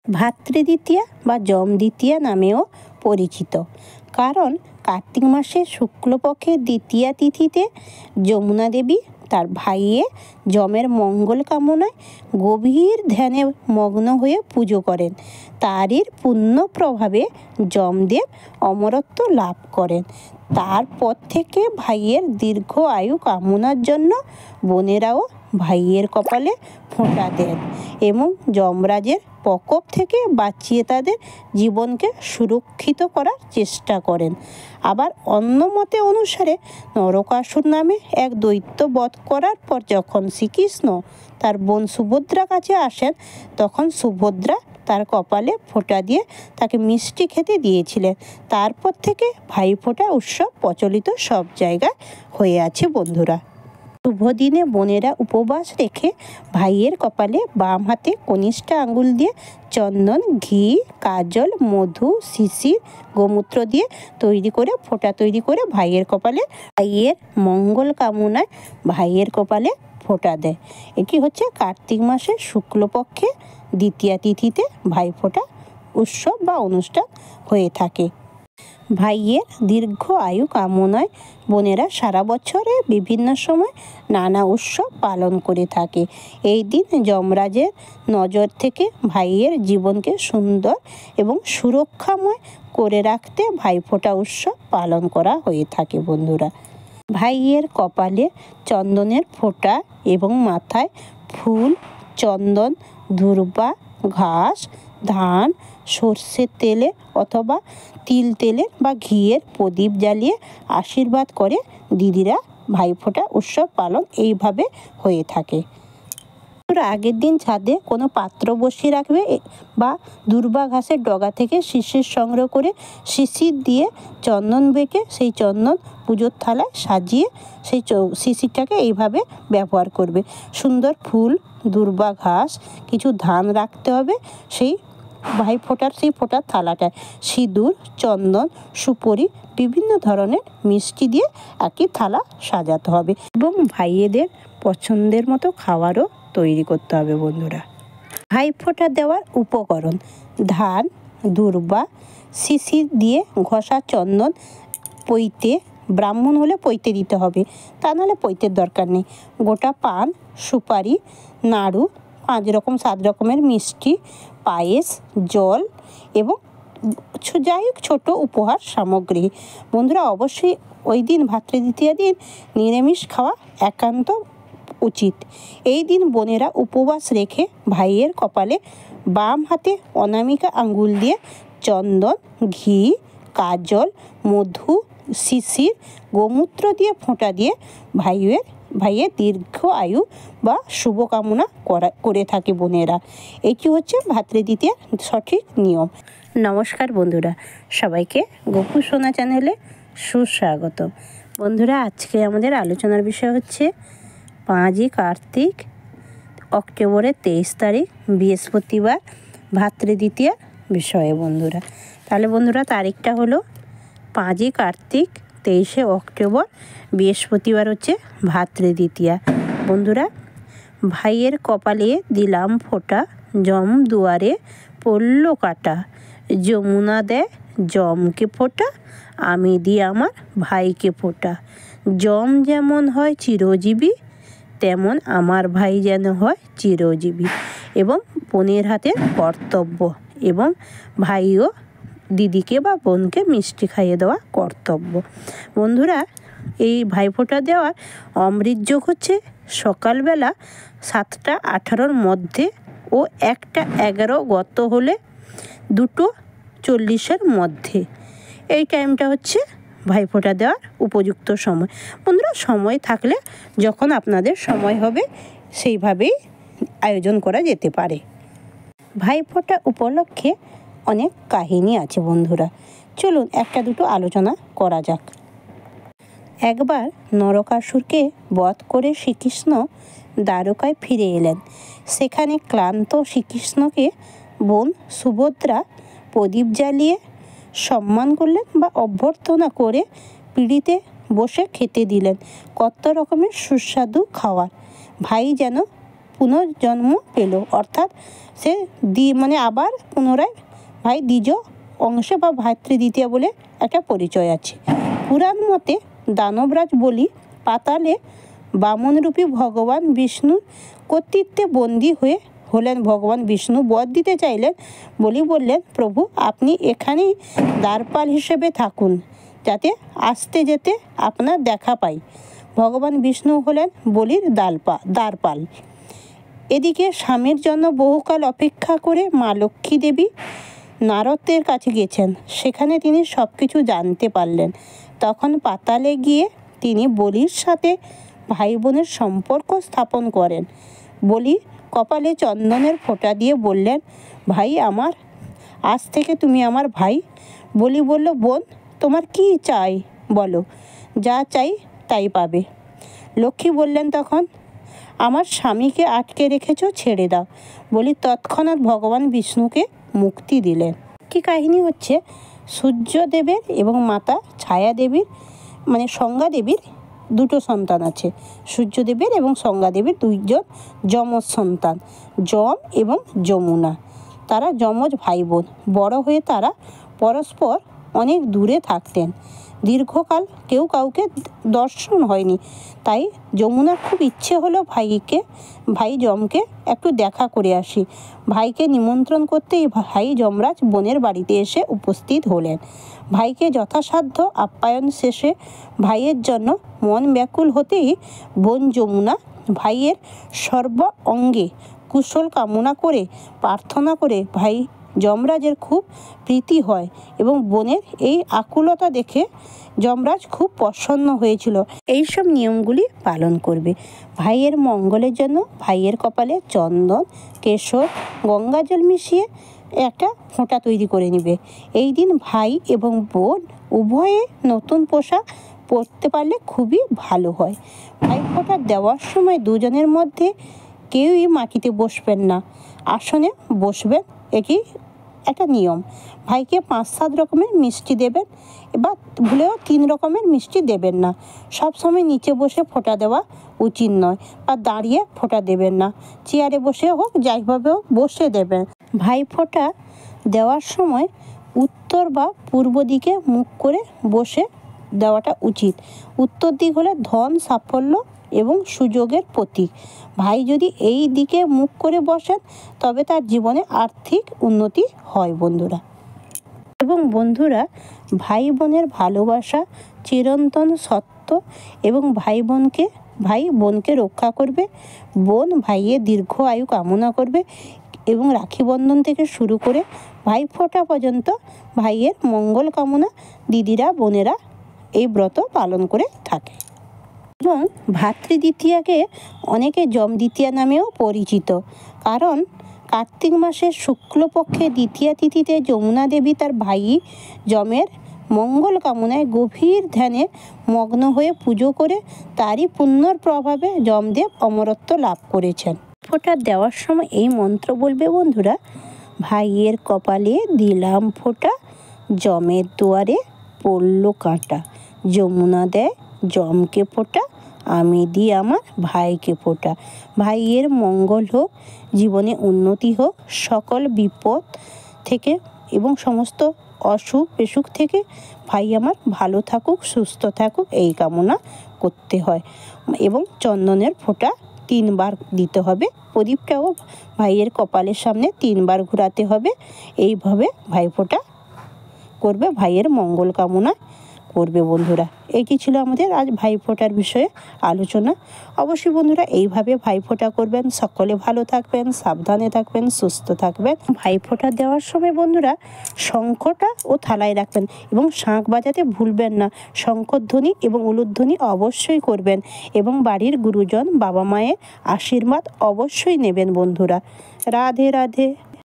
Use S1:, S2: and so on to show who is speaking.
S1: ভাতৃদ্বিতীয়া বা যম দ্বিতীয়া নামেও পরিচিত। কারণ কার্তিক মাসের শুক্লপক্ষের দ্বিতীয়া তিথিতে যমুনা দেবী তার ভাইয়ের যমের মঙ্গল কামনায় গভীর ধ্যানে মগ্ন হয়ে পুজো করেন। তারই পুণ্য প্রভাবে যমদেব অমরত্ব লাভ করেন। তারপর থেকে ভাইয়ের দীর্ঘ আয়ু কামনার জন্য বোনেরাও ভাইয়ের কপালে ফোঁটা দেন এবং যমরাজের প্রকোপ থেকে বাঁচিয়ে তাদের জীবনকে সুরক্ষিত করার চেষ্টা করেন। আবার অন্য মতে অনুসারে নরকাসুর নামে এক দৈত্য বধ করার পর যখন শ্রীকৃষ্ণ তার বোন সুভদ্রার কাছে আসেন, তখন সুভদ্রা তার কপালে ফোঁটা দিয়ে তাকে মিষ্টি খেতে দিয়েছিলেন। তারপর থেকে ভাইফোঁটা উৎসব প্রচলিত সব জায়গায় হয়ে আছে বন্ধুরা। শুভ দিনে বোনেরা উপবাস রেখে ভাইয়ের কপালে বাম হাতে কনিষ্ঠ আঙ্গুল দিয়ে চন্দন, ঘি, কাজল, মধু, শিশির, গোমূত্র দিয়ে ফোঁটা তৈরি করে ভাইয়ের কপালে ভাইয়ের মঙ্গল কামনায় ভাইয়ের কপালে ফোঁটা দেয়। এটি হচ্ছে কার্তিক মাসের শুক্লপক্ষে দ্বিতীয়া তিথিতে ভাইফোঁটা উৎসব বা অনুষ্ঠান হয়ে থাকে। ভাইয়ের দীর্ঘ আয়ু কামনায় বোনেরা সারা বছরে বিভিন্ন সময় নানা উৎসব পালন করে থাকে। এই দিন যমরাজের নজর থেকে ভাইয়ের জীবনকে সুন্দর এবং সুরক্ষাময় করে রাখতে ভাইফোঁটা উৎসব পালন করা হয়ে থাকে বন্ধুরা। ভাইয়ের কপালে চন্দনের ফোঁটা এবং মাথায় ফুল, চন্দন, ধূর্বা, ঘাস, ধান, সর্ষের তেলে অথবা তিল তেলের বা ঘিয়ের প্রদীপ জ্বালিয়ে আশীর্বাদ করে দিদিরা ভাইফোঁটা উৎসব পালন এইভাবে হয়ে থাকে। আগের দিন ছাদে কোনো পাত্র বসিয়ে রাখবে বা দূর্বা ঘাসের ডগা থেকে শিশির সংগ্রহ করে শিশির দিয়ে চন্দন বেঁকে সেই চন্দন পুজোর থালায় সাজিয়ে সেই শিশিরটাকে এইভাবে ব্যবহার করবে। সুন্দর ফুল, দূর্বা ঘাস, কিছু ধান রাখতে হবে সেই ভাইফোঁটার সেই ফোঁটার থালাটায়। সিঁদুর, চন্দন, সুপরি, বিভিন্ন ধরনের মিষ্টি দিয়ে একই থালা সাজাতে হবে এবং ভাইয়েদের পছন্দের মতো খাবারও তৈরি করতে হবে বন্ধুরা। ভাইফোঁটা দেওয়ার উপকরণ: ধান, দূর্বা, শিশির দিয়ে ঘষা চন্দন, পৈতে, ব্রাহ্মণ হলে পৈতে দিতে হবে, তা নাহলে পৈতের দরকার নেই, গোটা পান, সুপারি, নাড়ু, 5 রকম 7 রকমের মিষ্টি, পায়েস, জল এবং যাই হোক ছোটো উপহার সামগ্রী। বন্ধুরা অবশ্যই ওই দিন ভাতৃদ্বিতীয়া দিন নিরামিষ খাওয়া একান্ত উচিত। এই দিন বোনেরা উপবাস রেখে ভাইয়ের কপালে বাম হাতে অনামিকা আঙ্গুল দিয়ে চন্দন, ঘি, কাজল, মধু, শিশির, গোমূত্র দিয়ে ফোঁটা দিয়ে ভাইয়ের দীর্ঘ আয়ু বা শুভকামনা করে থাকে বোনেরা। এটি হচ্ছে ভাতৃদ্বিতীয়ার সঠিক নিয়ম। নমস্কার বন্ধুরা, সবাইকে গোপু সোনা চ্যানেলে সুস্বাগত। বন্ধুরা আজকে আমাদের আলোচনার বিষয় হচ্ছে 5ই কার্তিক, অক্টোবরের 23 তারিখ বৃহস্পতিবার, ভাতৃদ্বিতীয়া বিষয়ে বন্ধুরা। তাহলে বন্ধুরা তারিখটা হলো 5ই কার্তিক, 23শে অক্টোবর, বৃহস্পতিবার হচ্ছে ভাতৃদ্বিতীয়া। বন্ধুরা ভাইয়ের কপালে দিলাম ফোঁটা, যম দুয়ারে পড়ল কাটা, যমুনা দেয় যমকে ফোঁটা, আমি দিই আমার ভাইকে ফোঁটা। যম যেমন হয় চিরজীবী, তেমন আমার ভাই যেন হয় চিরজীবী। এবং বোনের হাতের কর্তব্য এবং ভাইও দিদিকে বা বোনকে মিষ্টি খাইয়ে দেওয়া কর্তব্য। বন্ধুরা এই ভাইফোঁটা দেওয়ার অমৃত যোগ হচ্ছে সকালবেলা 7টা 18-র মধ্যে ও 1টা 11 গত হলে 2টো 40-এর মধ্যে। এই টাইমটা হচ্ছে ভাইফোঁটা দেওয়ার উপযুক্ত সময়। বন্ধুরা সময় থাকলে যখন আপনাদের সময় হবে সেইভাবেই আয়োজন করা যেতে পারে। ভাইফোঁটা উপলক্ষে অনেক কাহিনী আছে বন্ধুরা, চলুন একটা দুটো আলোচনা করা যাক। একবার নরকাসুরকে বধ করে শ্রীকৃষ্ণ দ্বারকায় ফিরে এলেন। সেখানে ক্লান্ত শ্রীকৃষ্ণকে বোন সুভদ্রা প্রদীপ জ্বালিয়ে সম্মান করলেন বা অভ্যর্থনা করে পিঁড়িতে বসে খেতে দিলেন কত রকমের সুস্বাদু খাবার। ভাই যেন পুনর্জন্ম পেল, অর্থাৎ সে আবার পুনরায় ভাই দ্বিজ অংশে বা ভাতৃদ্বিতীয়া বলে একটা পরিচয় আছে। পুরাণ মতে দানবরাজ বলি পাতালে বামনরূপী ভগবান বিষ্ণুর কর্তৃত্বে বন্দী হলেন। ভগবান বিষ্ণু বর দিতে চাইলেন। বলি বললেন, প্রভু আপনি এখানেই দ্বারপাল হিসেবে থাকুন, যাতে আসতে যেতে আপনার দেখা পাই। ভগবান বিষ্ণু হলেন বলির দ্বারপাল। এদিকে স্বামীর জন্য বহুকাল অপেক্ষা করে মা লক্ষ্মী দেবী নারদের কাছে গেছেন। সেখানে তিনি সব কিছু জানতে পারলেন। তখন পাতালে গিয়ে তিনি বলির সাথে ভাই বোনের সম্পর্ক স্থাপন করেন। বলি কপালে চন্দনের ফোঁটা দিয়ে বললেন, ভাই আমার, আজ থেকে তুমি আমার ভাই। বলি বলল, বোন তোমার কি চাই বলো, যা চাই তাই পাবে। লক্ষ্মী বললেন তখন, আমার স্বামীকে আটকে রেখেছ, ছেড়ে দাও। বলি তৎক্ষণাৎ ভগবান বিষ্ণুকে মুক্তি দিলেন। কি কাহিনী হচ্ছে, সূর্যদেবের এবং মাতা ছায়া দেবীর সংজ্ঞা দেবীর দুটো সন্তান আছে। সূর্যদেবের এবং সংজ্ঞা দেবীর দুইজন যমজ সন্তান, যম এবং যমুনা। তারা যমজ ভাই বোন। বড় হয়ে তারা পরস্পর অনেক দূরে থাকতেন। দীর্ঘকাল কেউ কাউকে দর্শন হয়নি। তাই যমুনার খুব ইচ্ছে হলো ভাই যমকে একটু দেখা করে আসি। ভাইকে নিমন্ত্রণ করতেই ভাই যমরাজ বোনের বাড়িতে এসে উপস্থিত হলেন। ভাইকে যথাসাধ্য আপ্যায়ন শেষে ভাইয়ের জন্য মন ব্যাকুল হতেই বোন যমুনা ভাইয়ের সর্ব অঙ্গে কুশল কামনা করে প্রার্থনা করে ভাই যমরাজের খুব প্রীতি হয় এবং বোনের এই আকুলতা দেখে যমরাজ খুব প্রসন্ন হয়েছিল। এইসব নিয়মগুলি পালন করবে। ভাইয়ের মঙ্গলের জন্য ভাইয়ের কপালে চন্দন, কেশর, গঙ্গাজল মিশিয়ে একটা ফোঁটা তৈরি করে নেবে। এই দিন ভাই এবং বোন উভয়ে নতুন পোশাক পরতে পারলে খুবই ভালো হয়। ভাই ফোঁটা দেওয়ার সময় দুজনের মধ্যে কেউই মাটিতে বসবেন না, আসনে বসবেন। এটি একটা নিয়ম। ভাইকে 5-7 রকমের মিষ্টি দেবেন, বা ভুলেও 3 রকমের মিষ্টি দেবেন না। সবসময় নিচে বসে ফোঁটা দেওয়া উচিত নয়, বা দাঁড়িয়ে ফোঁটা দেবেন না। চেয়ারে বসে হোক, যাইভাবে হোক বসে দেবেন। ভাই ফোঁটা দেওয়ার সময় উত্তর বা পূর্ব দিকে মুখ করে বসে দেওয়াটা উচিত। উত্তর দিক হলে ধন, সাফল্য এবং সুযোগের প্রতীক। ভাই যদি এই দিকে মুখ করে বসেন তবে তার জীবনে আর্থিক উন্নতি হয় বন্ধুরা। এবং বন্ধুরা, ভাই বোনের ভালোবাসা চিরন্তন সত্য এবং ভাই বোনকে রক্ষা করবে। বোন ভাইয়ের দীর্ঘ আয়ু কামনা করবে এবং রাখি বন্ধন থেকে শুরু করে ভাই ফোঁটা পর্যন্ত ভাইয়ের মঙ্গল কামনা দিদিরা বোনেরা এই ব্রত পালন করে থাকে। এবং ভাতৃদ্বিতীয়াকে অনেকে যম দ্বিতীয়া নামেও পরিচিত, কারণ কার্তিক মাসের শুক্লপক্ষে দ্বিতীয়া তিথিতে যমুনা দেবী তার ভাই যমের মঙ্গল কামনায় গভীর ধ্যানে মগ্ন হয়ে পুজো করে তারই পুণ্যর প্রভাবে যমদেব অমরত্ব লাভ করেছেন। ফোঁটা দেওয়ার সময় এই মন্ত্র বলবে বন্ধুরা, ভাইয়ের কপালে দিলাম ফোঁটা, যমের দুয়ারে পড়ল কাঁটা। যমুনা দেয় যমকে ফোঁটা, আমি দিই আমার ভাইকে ফোঁটা। ভাইয়ের মঙ্গল হোক, জীবনে উন্নতি হোক, সকল বিপদ থেকে এবং সমস্ত অসুখ বিসুখ থেকে ভাই আমার ভালো থাকুক, সুস্থ থাকুক, এই কামনা করতে হয়। এবং চন্দনের ফোঁটা 3 বার দিতে হবে। প্রদীপটাও ভাইয়ের কপালের সামনে 3 বার ঘোরাতে হবে। এইভাবে ভাই ফোঁটা করবে, ভাইয়ের মঙ্গল কামনা করবে বন্ধুরা। এটি ছিল আমাদের আজ ভাইফোঁটার বিষয়ে আলোচনা। অবশ্যই বন্ধুরা এইভাবে ভাইফোঁটা করবেন। সকলে ভালো থাকবেন, সাবধানে থাকবেন, সুস্থ থাকবেন। ভাইফোঁটা দেওয়ার সময় বন্ধুরা শঙ্খটা ও থালায় রাখবেন এবং শাঁখ বাজাতে ভুলবেন না। শঙ্খধ্বনি এবং উলুধ্বনি অবশ্যই করবেন এবং বাড়ির গুরুজন বাবা মায়ের আশীর্বাদ অবশ্যই নেবেন বন্ধুরা। রাধে রাধে।